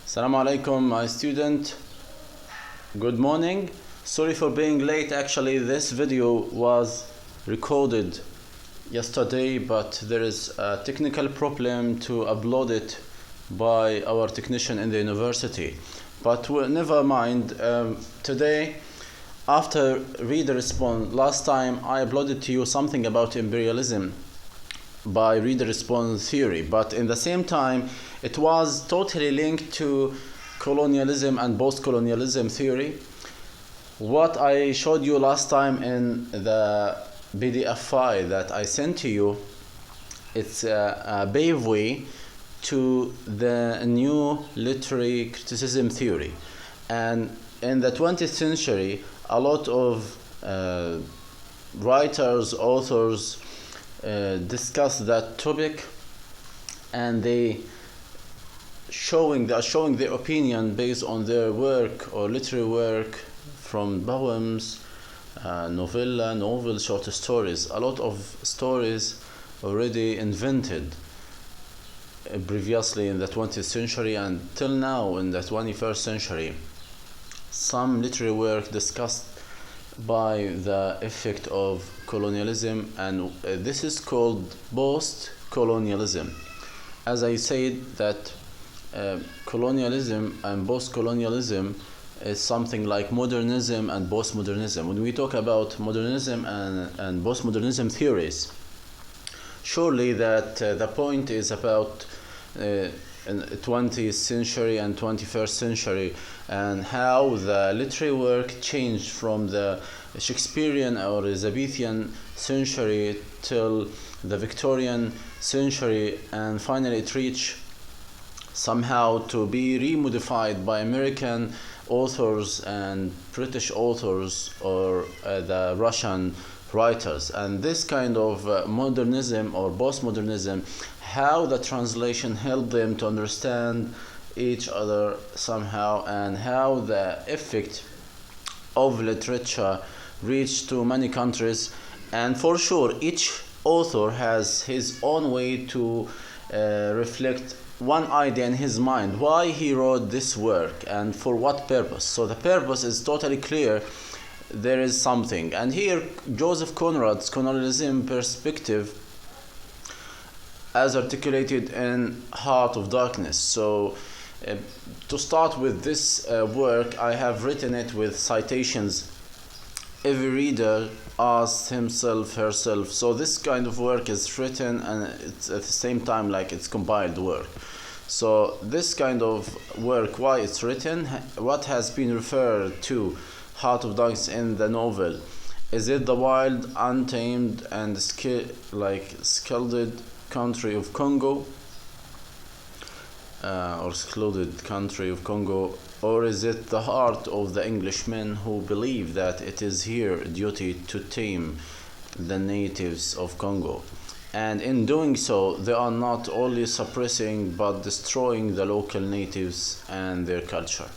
Assalamu alaikum, my student. Good morning. Sorry for being late. Actually, this video was recorded yesterday, but there is a technical problem to upload it by our technician in the university. But never mind. Today, after reader response, last time I uploaded to you something about imperialism by reader response theory, but in the same time it was totally linked to colonialism and post-colonialism theory. What I showed you last time in the PDF file that I sent to you, it's a pathway to the new literary criticism theory. And in the 20th century, a lot of writers, authors discuss that topic, and they are showing their opinion based on their work or literary work, from poems, novels, short stories. A lot of stories already invented previously in the 20th century and till now in the 21st century. Some literary work discussed by the effect of colonialism, and this is called post-colonialism. As I said, that colonialism and post-colonialism is something like modernism and postmodernism. When we talk about modernism and postmodernism theories, surely that the point is about in 20th century and 21st century, and how the literary work changed from the Shakespearean or Elizabethan century till the Victorian century, and finally it reached somehow to be remodified by American authors and British authors or the Russian writers. And this kind of modernism or postmodernism, how the translation helped them to understand each other somehow, and how the effect of literature reached to many countries. And for sure each author has his own way to reflect one idea in his mind, why he wrote this work and for what purpose. So the purpose is totally clear. There is something, and here Joseph Conrad's colonialism perspective as articulated in Heart of Darkness. So to start with this work, I have written it with citations. Every reader asks himself, herself. So this kind of work is written, and it's at the same time like it's compiled work. So this kind of work, why it's written, what has been referred to Heart of Darkness in the novel. Is it the wild, untamed, and scalded country of Congo, or secluded country of Congo, or is it the heart of the Englishmen who believe that it is their duty to tame the natives of Congo? And in doing so, they are not only suppressing but destroying the local natives and their culture.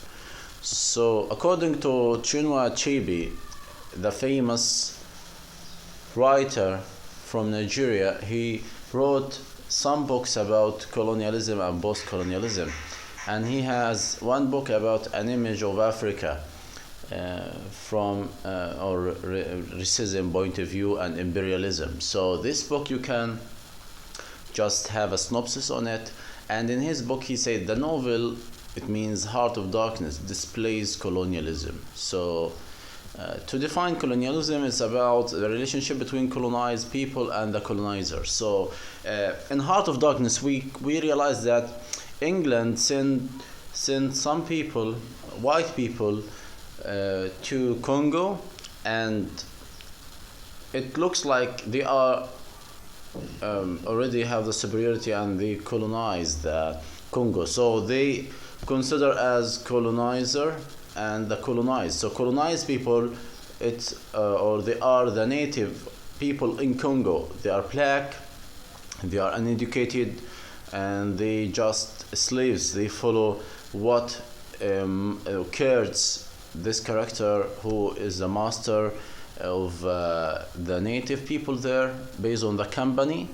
So according to Chinua Achebe, the famous writer from Nigeria, he wrote some books about colonialism and post-colonialism, and he has one book about an image of Africa from or racism point of view and imperialism. So this book, you can just have a synopsis on it. And in his book he said the novel, it means Heart of Darkness, displays colonialism. So to define colonialism, it's about the relationship between colonized people and the colonizer. So in Heart of Darkness, we realize that England sent some people, white people, to Congo, and it looks like they are already have the superiority and they colonize the Congo. So they consider as colonizer and the colonized. So colonized people, or they are the native people in Congo. They are black, they are uneducated, and they just slaves. They follow what Kurtz, this character who is the master of the native people there, based on the company,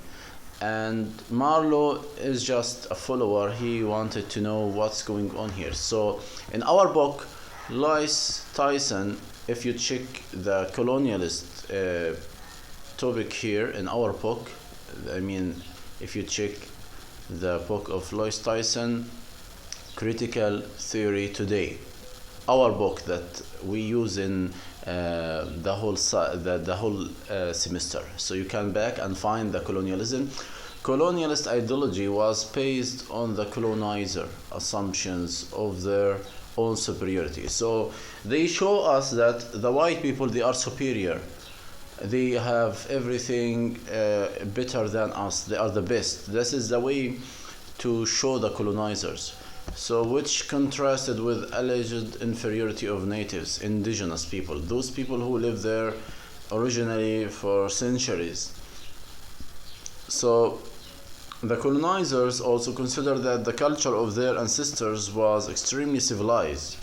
and Marlowe is just a follower. He wanted to know what's going on here. So in our book, Lois Tyson, if you check the colonialist topic here in our book, I mean, if you check the book of Lois Tyson, Critical Theory Today, our book that we use in the whole semester. So you can back and find the colonialism. Colonialist ideology was based on the colonizer assumptions of their own superiority. So they show us that the white people, they are superior. They have everything better than us. They are the best. This is the way to show the colonizers. So which contrasted with alleged inferiority of natives, indigenous people, those people who lived there originally for centuries. So the colonizers also considered that the culture of their ancestors was extremely civilized.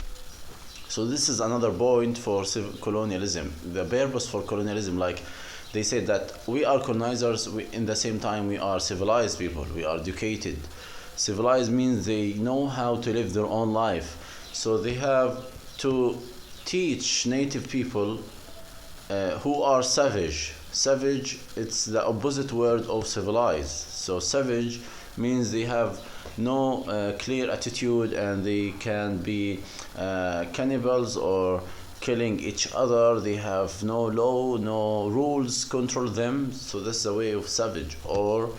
So this is another point for colonialism. The purpose for colonialism, like they said that we are colonizers, in the same time we are civilized people, we are educated. Civilized means they know how to live their own life. So they have to teach native people who are savage. Savage, it's the opposite word of civilized. So savage means they have no clear attitude, and they can be cannibals or killing each other. They have no law, no rules control them. So that's the way of savage. Or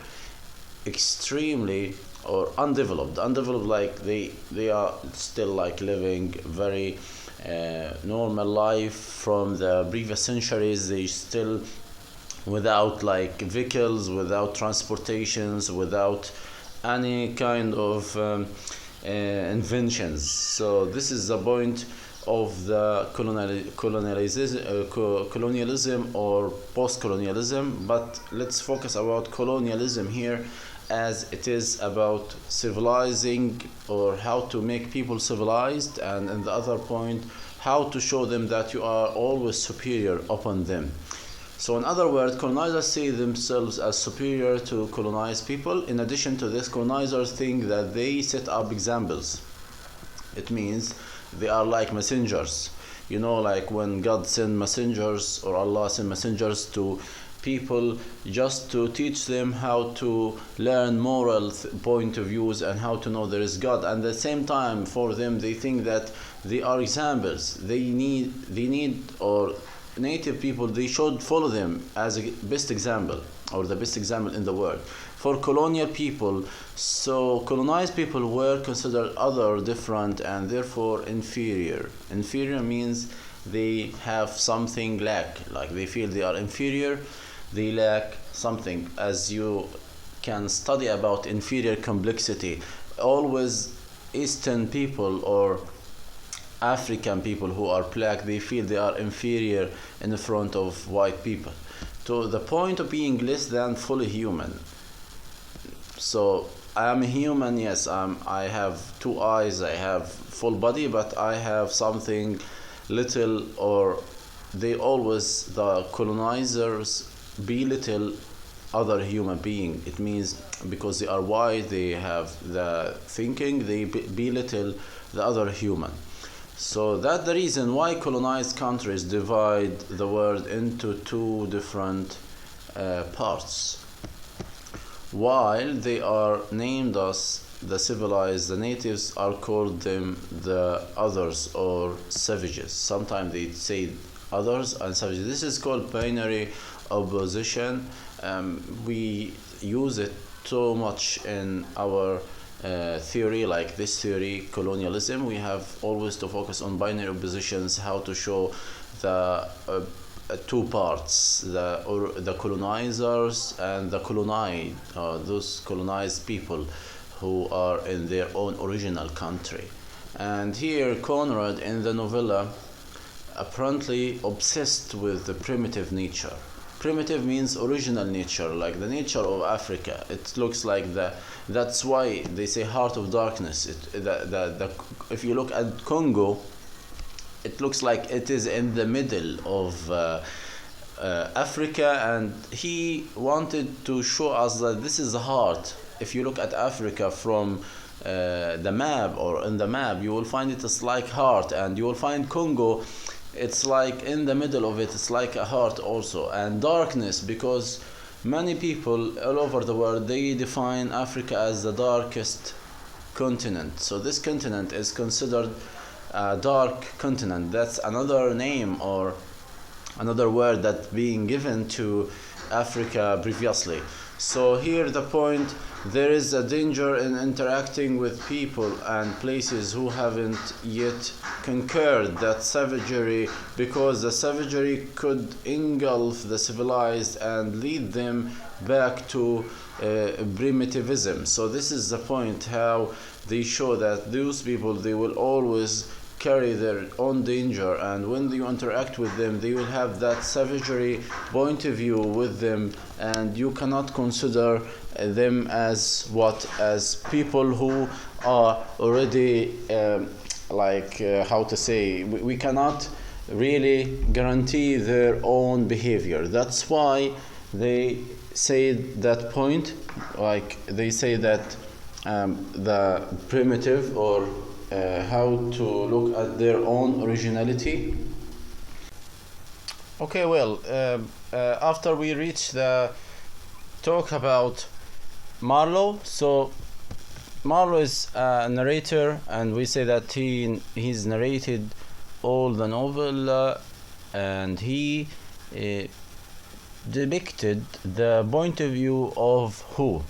extremely or undeveloped, like they are still like living very normal life from the previous centuries. They still without like vehicles, without transportations, without any kind of inventions. So this is the point of the colonialism or post-colonialism. But let's focus about colonialism here, as it is about civilizing or how to make people civilized, and in the other point, how to show them that you are always superior upon them. So in other words, colonizers see themselves as superior to colonized people. In addition to this, colonizers think that they set up examples. It means they are like messengers. You know, like when God sent messengers, or Allah sent messengers to people just to teach them how to learn moral point of views and how to know there is God. And at the same time, for them, they think that they are examples. They need or native people, they should follow them as a best example, or the best example in the world. For colonial people, so colonized people were considered other, different, and therefore inferior. Inferior means they have something lack, like they feel they are inferior, they lack something. As you can study about inferior complexity, always Eastern people or African people who are black, they feel they are inferior in the front of white people, to the point of being less than fully human. So I am a human, yes, I have two eyes, I have full body, but I have something little, or they always, the colonizers, belittle other human being. It means because they are white, they have the thinking, they belittle the other human. So that's the reason why colonized countries divide the world into two different parts. While they are named as the civilized, the natives are called them the others or savages. Sometimes they say others and savages. This is called binary opposition. We use it so much in our theory, like this theory, colonialism. We have always to focus on binary oppositions, how to show the two parts, the colonizers and the colonized, those colonized people who are in their own original country. And here Conrad in the novella apparently obsessed with the primitive nature. Primitive means original nature, like the nature of Africa. It looks like that's why they say heart of darkness. If you look at Congo, it looks like it is in the middle of Africa, and he wanted to show us that this is the heart. If you look at Africa from the map, or in the map, you will find it is like heart, and you will find Congo, it's like in the middle of it, it's like a heart also. And darkness, because many people all over the world, they define Africa as the darkest continent. So this continent is considered a dark continent. That's another name or another word that being given to Africa previously. So here the point, there is a danger in interacting with people and places who haven't yet conquered that savagery, because the savagery could engulf the civilized and lead them back to primitivism. So this is the point, how they show that those people, they will always carry their own danger, and when you interact with them, they will have that savagery point of view with them, and you cannot consider them as as people who are already how to say, we cannot really guarantee their own behavior. That's why they say that point, like they say that the primitive, or how to look at their own originality. Okay, well, after we reach the talk about Marlowe, so Marlowe is a narrator, and we say that he's narrated all the novel, and he depicted the point of view of who?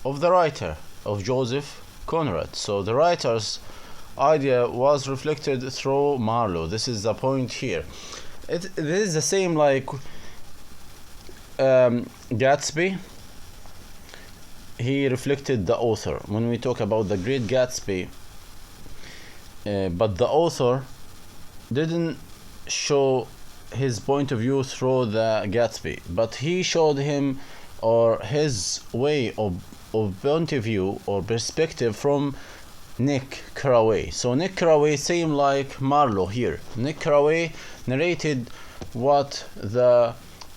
Of the writer, of Joseph Conrad. So the writer's idea was reflected through Marlowe. This is the point here. This is the same like Gatsby. He reflected the author when we talk about the Great Gatsby, but the author didn't show his point of view through the Gatsby, but he showed him, or his way of point of view or perspective, from Nick Carraway. So Nick Carraway, same like Marlowe here. Nick Carraway narrated what the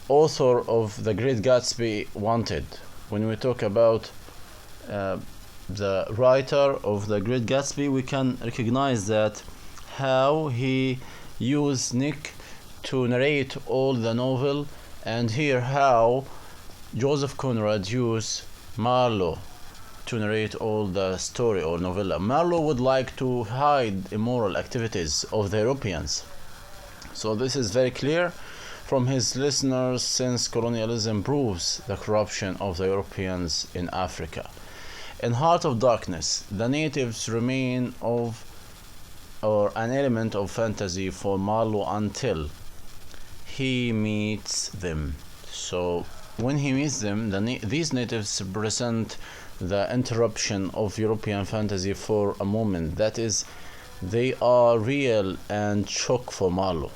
author of The Great Gatsby wanted. When we talk about the writer of The Great Gatsby, we can recognize that how he used Nick to narrate all the novel, and here how Joseph Conrad used Marlowe to narrate all the story or novella. Marlowe would like to hide immoral activities of the Europeans. So this is very clear from his listeners, since colonialism proves the corruption of the Europeans in Africa. In Heart of Darkness, the natives remain an element of fantasy for Marlowe until he meets them. So when he meets them, these natives present the interruption of European fantasy for a moment. That is, they are real and shock for Marlowe.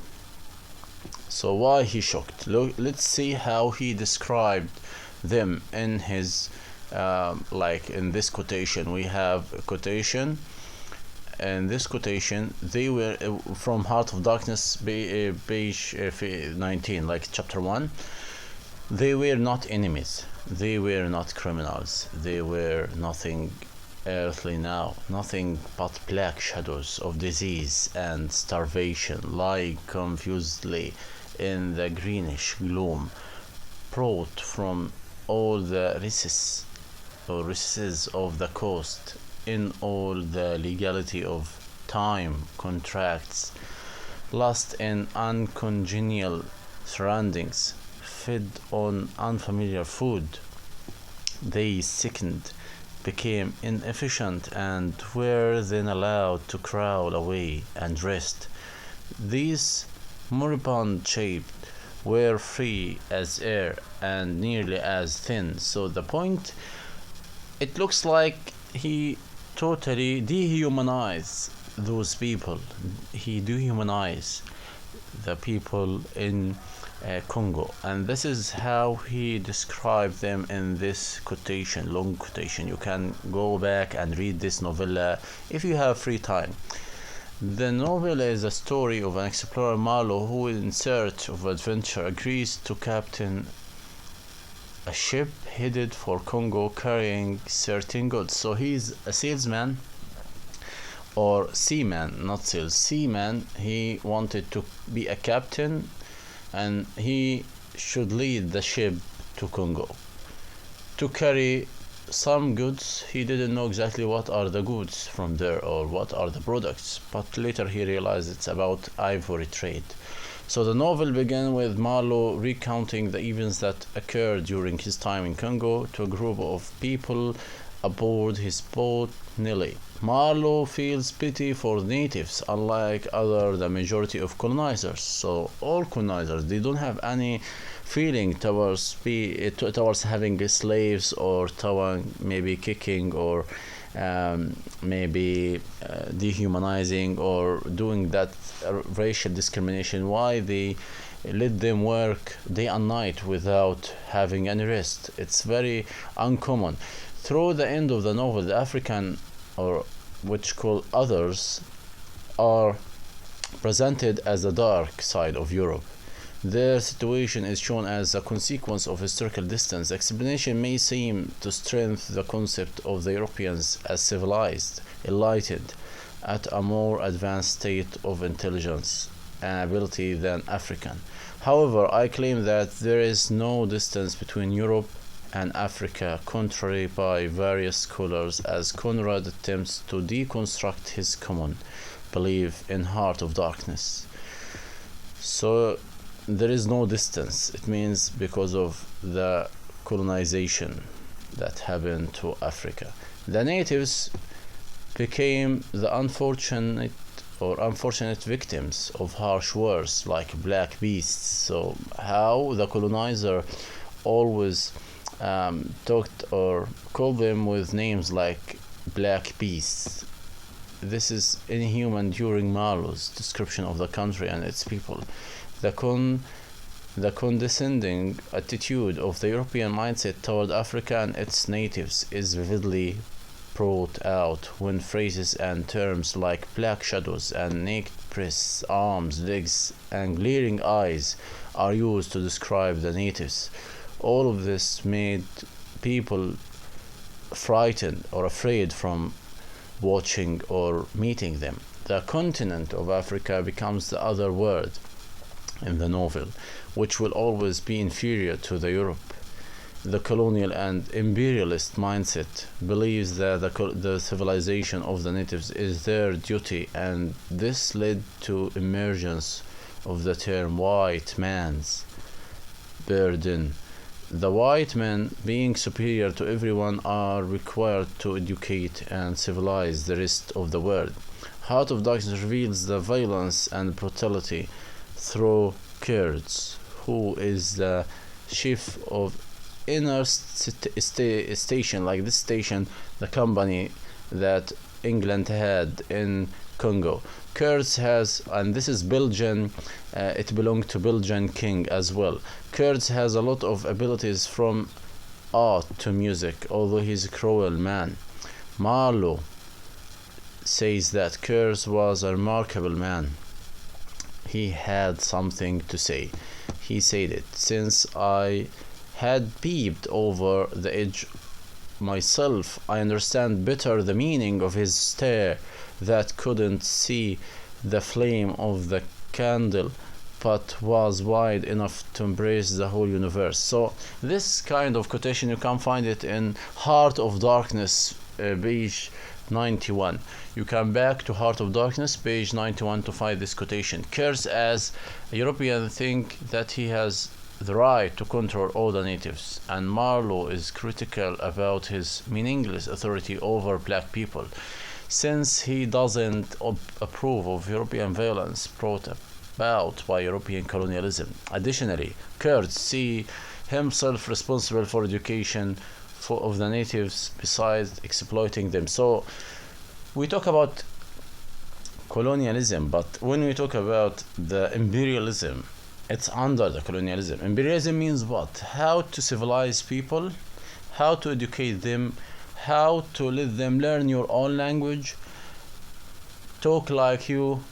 So why he shocked? Let's see how he described them in his in this quotation. We have a quotation. In this quotation, they were from Heart of Darkness, page 19, like chapter 1. They were not enemies, they were not criminals, they were nothing earthly now, nothing but black shadows of disease and starvation lie confusedly in the greenish gloom, brought from all the recesses of the coast, in all the legality of time contracts, lost in uncongenial surroundings, fed on unfamiliar food. They sickened, became inefficient, and were then allowed to crawl away and rest. These moribund shaped were free as air and nearly as thin. So the point, it looks like he totally dehumanized those people. He dehumanized the people in Congo, and this is how he described them in this quotation, long quotation. You can go back and read this novella if you have free time. The novel is a story of an explorer, Malo, who in search of adventure agrees to captain a ship headed for Congo carrying certain goods. So he's a salesman or seaman, not sales, seaman. He wanted to be a captain and he should lead the ship to Congo to carry some goods. He didn't know exactly what are the goods from there or what are the products, but later he realized it's about ivory trade. So the novel began with Malo recounting the events that occurred during his time in Congo to a group of people aboard his boat Nelly. Malo feels pity for natives, unlike the majority of colonizers. So all colonizers, they don't have any feeling towards having slaves or toward maybe kicking or maybe dehumanizing or doing that racial discrimination. Why they let them work day and night without having any rest? It's very uncommon. Through the end of the novel, the African, or which called others, are presented as the dark side of Europe. Their situation is shown as a consequence of historical distance. Explanation may seem to strengthen the concept of the Europeans as civilized, enlightened, at a more advanced state of intelligence and ability than African. However, I claim that there is no distance between Europe and Africa, contrary by various scholars, as Conrad attempts to deconstruct his common belief in Heart of Darkness. So there is no distance. It means because of the colonization that happened to Africa. The natives became the unfortunate victims of harsh words like black beasts. So how the colonizer always talked or called them with names like black beasts. This is inhuman during Malo's description of the country and its people. The condescending attitude of the European mindset toward Africa and its natives is vividly brought out when phrases and terms like black shadows and naked breasts, arms, legs, and glaring eyes are used to describe the natives. All of this made people frightened or afraid from watching or meeting them. The continent of Africa becomes the other word in the novel, which will always be inferior to the Europe. The colonial and imperialist mindset believes that the civilization of the natives is their duty, and this led to emergence of the term white man's burden. The white men, being superior to everyone, are required to educate and civilize the rest of the world. Heart of Darkness reveals the violence and brutality through Kurds, who is the chief of inner station, like this station, the company that England had in Congo. Kurds has, and this is Belgian, it belonged to Belgian king as well. Kurds has a lot of abilities from art to music, although he's a cruel man. Malo says that Kurds was a remarkable man. He had something to say. He said it. Since I had peeped over the edge myself, I understand better the meaning of his stare that couldn't see the flame of the candle but was wide enough to embrace the whole universe. So this kind of quotation, you can find it in Heart of Darkness, page 91. You come back to Heart of Darkness, page 91, to find this quotation. Kurds as a European think that he has the right to control all the natives, and Marlowe is critical about his meaningless authority over black people, since he doesn't approve of European violence brought about by European colonialism. Additionally, Kurds see himself responsible for education of the natives besides exploiting them. So we talk about colonialism, but when we talk about the imperialism, it's under the colonialism. Imperialism means what? How to civilize people, how to educate them, how to let them learn your own language, talk like you,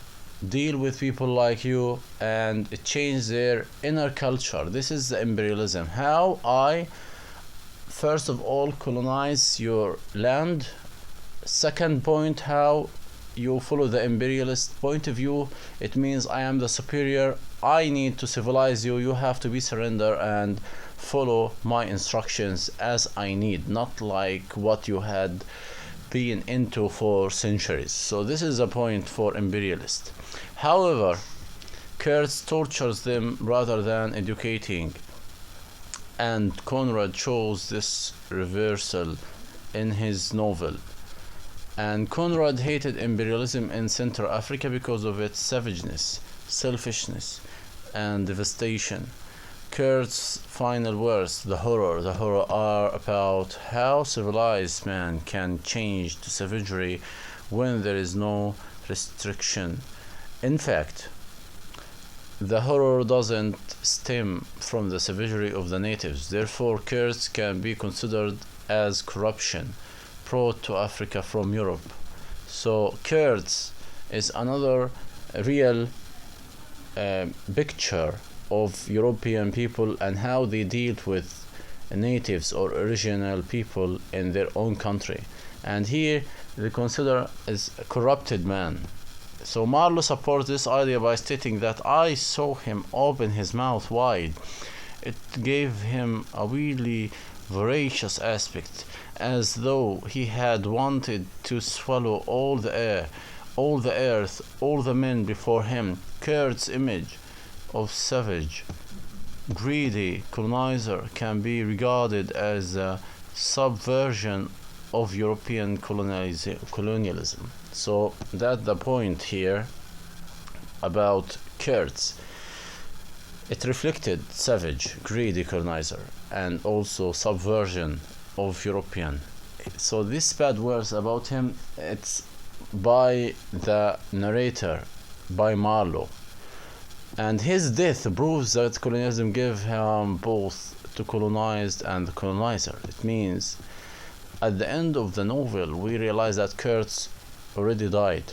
deal with people like you, and change their inner culture. This is the imperialism. How I first of all colonize your land. Second point, how you follow the imperialist point of view. It means I am the superior, I need to civilize you, you have to be surrender and follow my instructions as I need, not like what you had been into for centuries. So this is a point for imperialist. However, Kurtz tortures them rather than educating, and Conrad shows this reversal in his novel. And Conrad hated imperialism in Central Africa because of its savageness, selfishness, and devastation. Kurt's final words, the horror are about how civilized man can change to savagery when there is no restriction. In fact, the horror doesn't stem from the savagery of the natives. Therefore, Kurtz can be considered as corruption brought to Africa from Europe. So Kurtz is another real picture of European people and how they dealt with natives or original people in their own country. And here they consider as a corrupted man. So Marlowe supports this idea by stating that I saw him open his mouth wide. It gave him a weirdly voracious aspect, as though he had wanted to swallow all the air, all the earth, all the men before him. Kurt's image of savage, greedy colonizer can be regarded as a subversion of European colonialism. So that's the point here about Kurtz. It reflected savage, greedy colonizer and also subversion of European. So these bad words about him, it's by the narrator, by Marlowe. And his death proves that colonialism gave him both to colonized and the colonizer. It means at the end of the novel we realize that Kurtz already died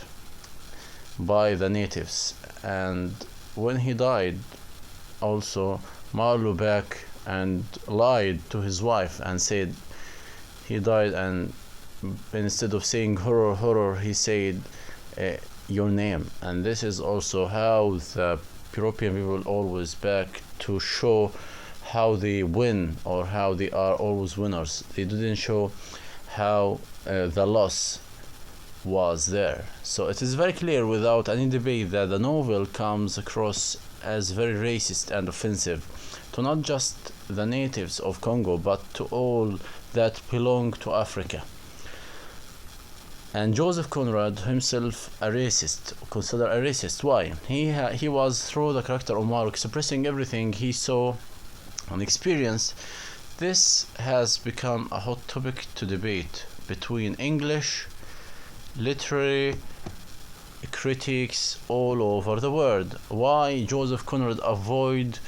by the natives, and when he died also Marlowe back and lied to his wife and said he died, and instead of saying horror horror he said your name. And this is also how the European people always back to show how they win or how they are always winners. They didn't show how the loss was there. So it is very clear without any debate that the novel comes across as very racist and offensive to not just the natives of Congo but to all that belong to Africa. And Joseph Conrad himself a racist, considered a racist. Why? He was through the character of Marlowe expressing everything he saw and experienced. This has become a hot topic to debate between English literary critics all over the world. Why Joseph Conrad avoid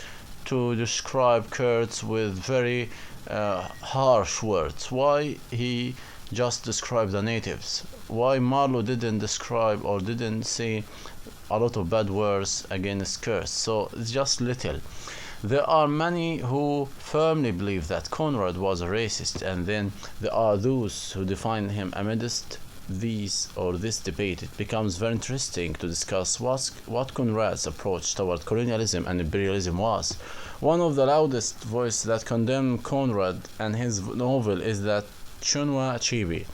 to describe Kurtz with very harsh words? Why he just described the natives? Why Marlowe didn't describe or didn't say a lot of bad words against Kurtz? So it's just little. There are many who firmly believe that Conrad was a racist, and then there are those who define him amidst these or this debate. It becomes very interesting to discuss what Conrad's approach toward colonialism and imperialism was. One of the loudest voices that condemn Conrad and his novel is that Chinua Achebe.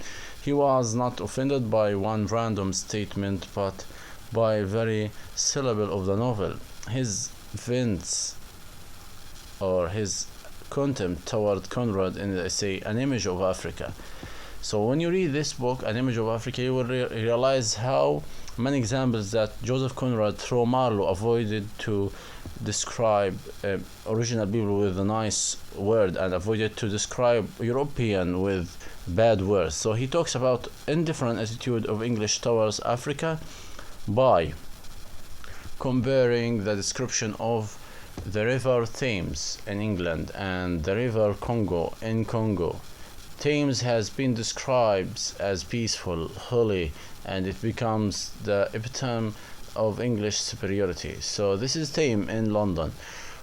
He was not offended by one random statement but by very syllable of the novel. His vince or his contempt toward Conrad in the essay An Image of Africa. So when you read this book, An Image of Africa, you will realize how many examples that Joseph Conrad through Marlowe avoided to describe original people with a nice word and avoided to describe European with bad words. So he talks about indifferent attitude of English towards Africa by comparing the description of the river Thames in England and the river Congo in Congo Thames has been described as peaceful, holy, and it becomes the epitome of English superiority. So this is Thames in London.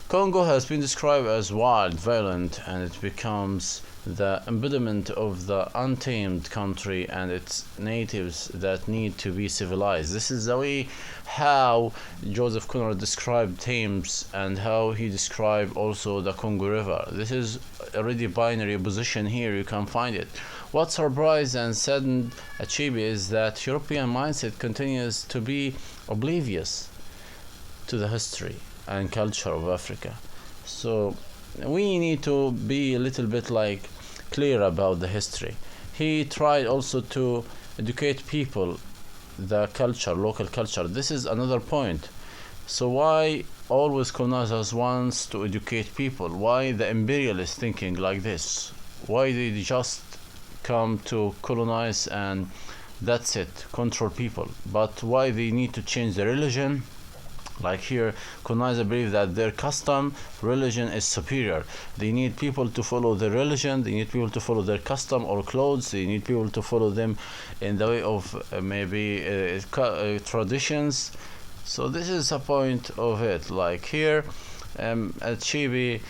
Congo has been described as wild, violent, and it becomes the embodiment of the untamed country and its natives that need to be civilized. This is the way how Joseph Conrad described Thames and how he described also the Congo River. This is already binary position here, you can find it. What surprised and saddened Achebe is that European mindset continues to be oblivious to the history and culture of Africa. So we need to be a little bit like clear about the history. He tried also to educate people, the culture, local culture. This is another point. So why always colonizers wants to educate people? Why the imperialists thinking like this? Why they just come to colonize and that's it, control people? But why they need to change the religion? Like here, colonizers believe that their custom, religion is superior. They need people to follow their religion, they need people to follow their custom or clothes, they need people to follow them in the way of traditions. So this is a point of it. Like here, Achebe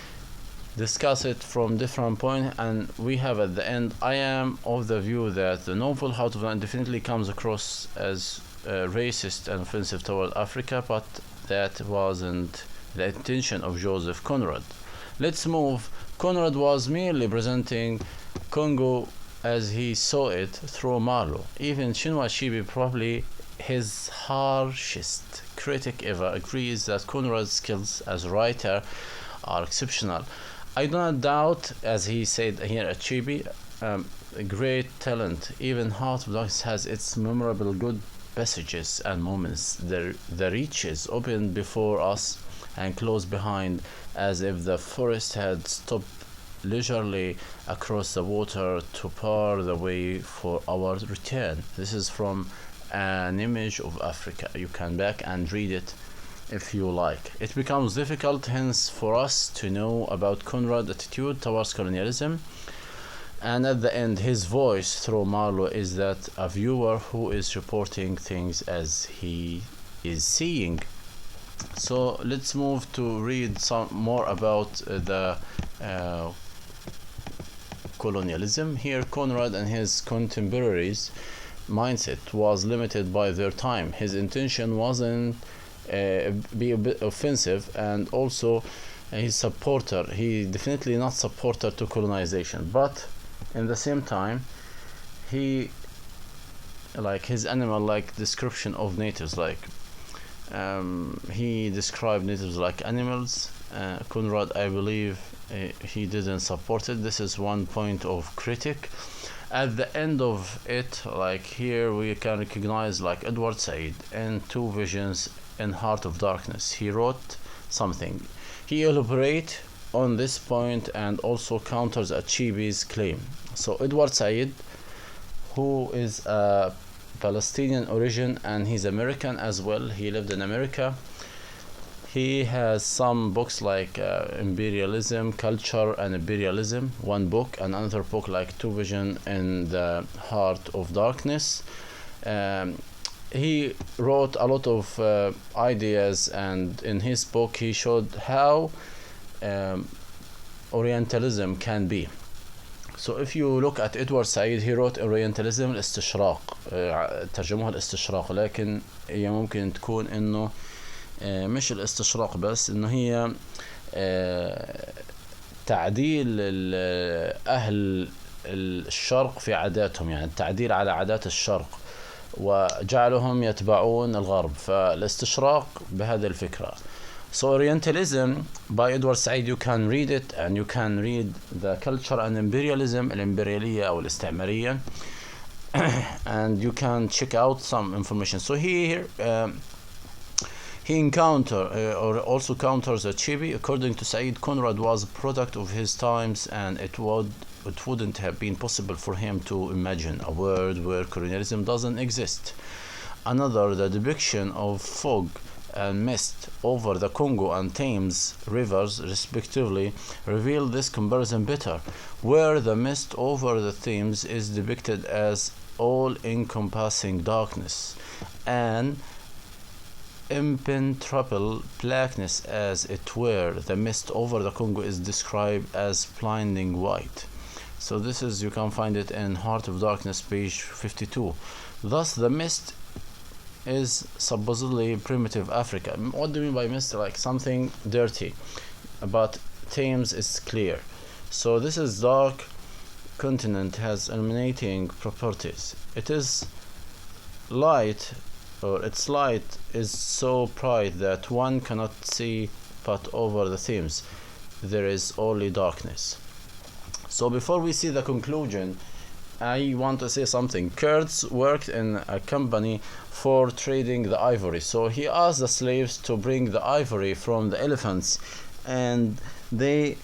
discuss it from different points, and we have at the end, I am of the view that the novel How to Plan definitely comes across as racist and offensive toward Africa, but that wasn't the intention of Joseph Conrad. Let's move. Conrad was merely presenting Congo as he saw it through Marlowe. Even Chinua Achebe, probably his harshest critic ever, agrees that Conrad's skills as a writer are exceptional. I do not doubt, as he said here, Achebe, great talent. Even Heart of Darkness has its memorable good passages and moments. The reaches opened before us and closed behind, as if the forest had stopped leisurely across the water to bar the way for our return. This is from An Image of Africa. You can back and read it if you like. It becomes difficult hence for us to know about Conrad's attitude towards colonialism, and at the end his voice through Marlowe is that a viewer who is reporting things as he is seeing. So let's move to read some more about the colonialism. Here Conrad and his contemporaries mindset was limited by their time. His intention wasn't be a bit offensive, and also his supporter, he definitely not supporter to colonization, but in the same time he like his animal like description of natives, like he described natives like animals. Conrad, I believe, he didn't support it. This is one point of critic. At the end of it, like here we can recognize like Edward Said in Two Visions in Heart of Darkness. He wrote something. He elaborates on this point and also counters Achebe's claim. So Edward Said, who is a Palestinian origin and he's American as well, he lived in America. He has some books like Imperialism, Culture and Imperialism, one book, and another book like Two Vision in the Heart of Darkness. He wrote a lot of ideas, and in his book he showed how Orientalism can be. So if you look at Edward Said, he wrote Orientalism الاستشراق، ترجموها الاستشراق، لكن هي ممكن تكون انه مش الاستشراق بس، انه هي تعديل اهل الشرق في عاداتهم، يعني التعديل على عادات الشرق وجعلهم يتبعون الغرب، فالاستشراق بهذه الفكرة. So Orientalism by Edward Said, you can read it, and you can read the Culture and Imperialism, الإمبريالية أو الاستعمارية, and you can check out some information. So here he or also counters Achebe. According to Said, Conrad was a product of his times, and it wouldn't have been possible for him to imagine a world where colonialism doesn't exist. Another, the depiction of fog and mist over the Congo and Thames rivers respectively reveal this comparison better, where the mist over the Thames is depicted as all-encompassing darkness and impenetrable blackness, as it were. The mist over the Congo is described as blinding white. So this is, you can find it in Heart of Darkness, page 52. Thus the mist is supposedly primitive Africa. What do you mean by mist? Like something dirty, but Thames is clear. So this is dark continent has illuminating properties. It is light, or its light is so bright that one cannot see, but over the Thames there is only darkness. So before we see the conclusion, I want to say something. Kurtz worked in a company for trading the ivory. So he asked the slaves to bring the ivory from the elephants, and they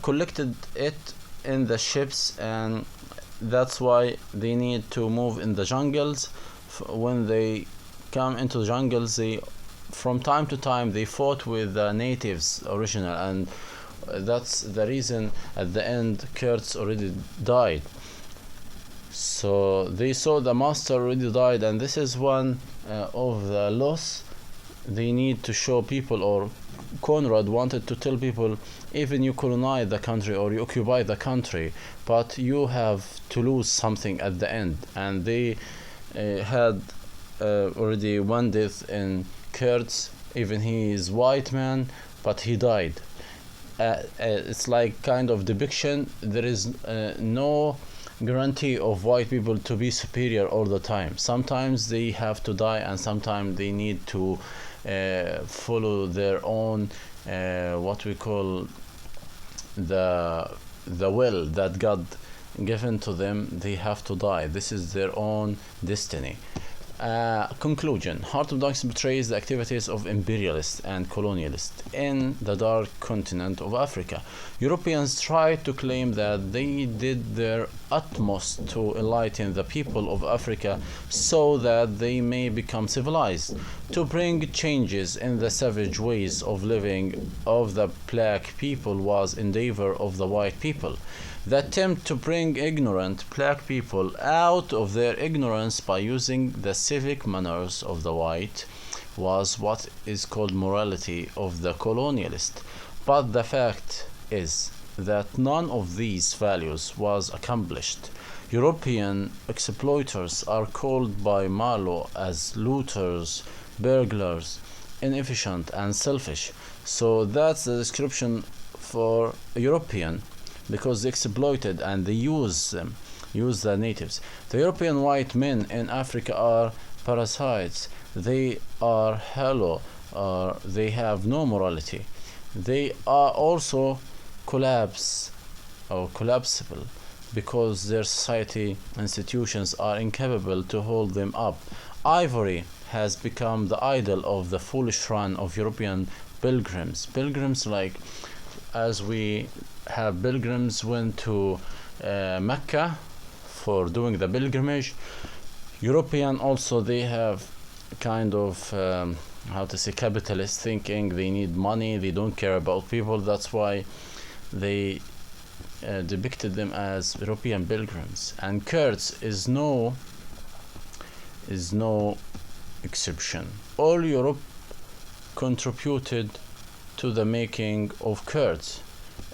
collected it in the ships, and that's why they need to move in the jungles. When they come into the jungles, they from time to time they fought with the natives original, and that's the reason at the end Kurtz already died. So they saw the master already died, and this is one of the loss they need to show people, or Conrad wanted to tell people, even you colonize the country or you occupy the country, but you have to lose something at the end. And they had already one death in Kurtz, even he is white man, but he died. It's like kind of depiction. There is no guarantee of white people to be superior all the time. Sometimes they have to die, and sometimes they need to follow their own what we call the will that God given to them. They have to die. This is their own destiny. Conclusion. Heart of Darkness portrays the activities of imperialists and colonialists in the dark continent of Africa. Europeans tried to claim that they did their utmost to enlighten the people of Africa so that they may become civilized, to bring changes in the savage ways of living of the black people was endeavor of the white people. The attempt to bring ignorant black people out of their ignorance by using the civic manners of the white was what is called morality of the colonialist. But the fact is that none of these values was accomplished. European exploiters are called by Marlowe as looters, burglars, inefficient and selfish. So that's the description for European, because they exploited and they use the natives. The European white men in Africa are parasites. They are hollow, or they have no morality. They are also collapsible because their society institutions are incapable to hold them up. Ivory has become the idol of the foolish run of European pilgrims. Pilgrims, like as we have pilgrims went to Mecca for doing the pilgrimage. European also, they have kind of how to say, capitalist thinking. They need money, they don't care about people. That's why they depicted them as European pilgrims. And Kurtz is no exception. All Europe contributed to the making of Kurtz.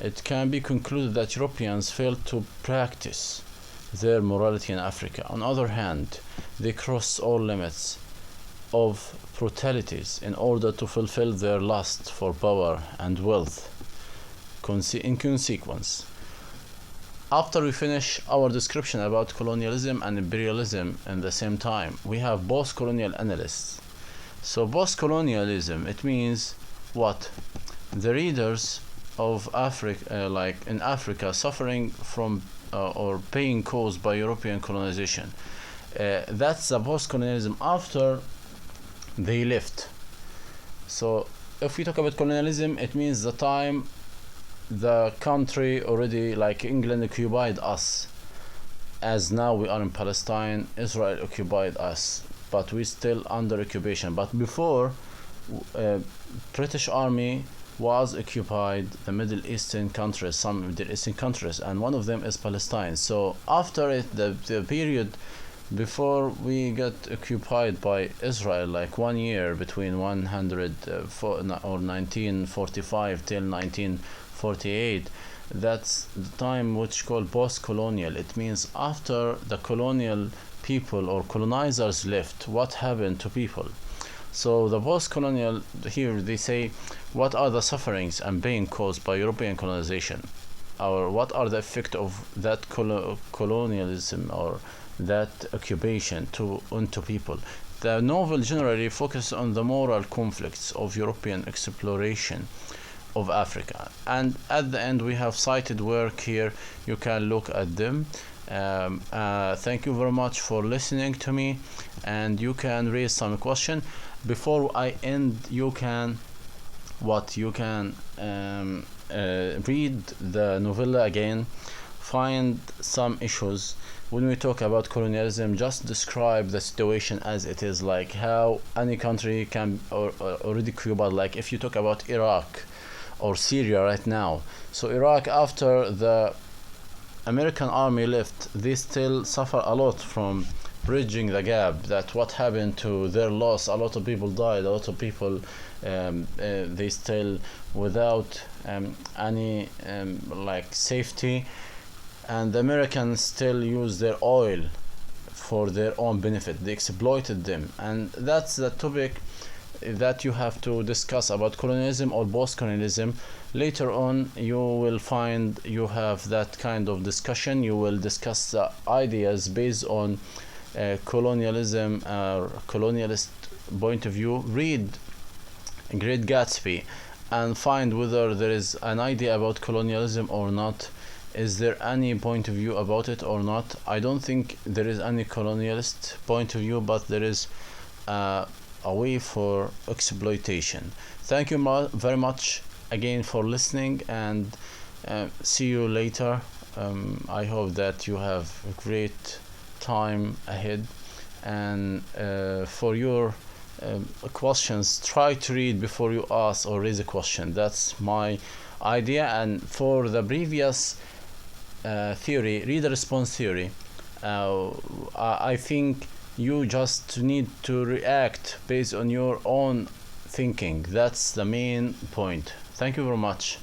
It can be concluded that Europeans failed to practice their morality in Africa. On the other hand, they crossed all limits of brutalities in order to fulfill their lust for power and wealth. In consequence, after we finish our description about colonialism and imperialism in the same time, we have post-colonial analysts. So post-colonialism, it means what? The readers of Africa, like in Africa, suffering from or pain caused by European colonization. That's the post-colonialism after they left. So if we talk about colonialism, it means the time the country already, like England occupied us, as now we are in Palestine, Israel occupied us, but we still under occupation. But before British army was occupied the Middle Eastern countries, some Middle Eastern countries, and one of them is Palestine. So after it, the period before we got occupied by Israel, like 1 year between 1945 till 1948, that's the time which called post-colonial. It means after the colonial people or colonizers left, what happened to people? So the post-colonial, here they say, what are the sufferings and pain caused by European colonization, or what are the effects of that colonialism or that occupation onto people. The novel generally focuses on the moral conflicts of European exploration of Africa, and at the end we have cited work here. You can look at them. Thank you very much for listening to me, and you can raise some question. Before I end, you can read the novella again, find some issues. When we talk about colonialism, just describe the situation as it is, like how any country can already occupied. Like if you talk about Iraq or Syria right now, so Iraq, after the American army left, they still suffer a lot from bridging the gap. That what happened to their loss, a lot of people died, a lot of people they still without any like safety, and the Americans still use their oil for their own benefit. They exploited them, and that's the topic that you have to discuss about colonialism or post-colonialism. Later on you will find you have that kind of discussion. You will discuss the ideas based on colonialism or colonialist point of view. Read Great Gatsby and find whether there is an idea about colonialism or not. Is there any point of view about it or not? I don't think there is any colonialist point of view, but there is a way for exploitation. Thank you very much again for listening, and see you later. I hope that you have a great time ahead, and for your questions, try to read before you ask or raise a question. That's my idea. And for the previous theory, reader response theory, I think you just need to react based on your own thinking. That's the main point. Thank you very much.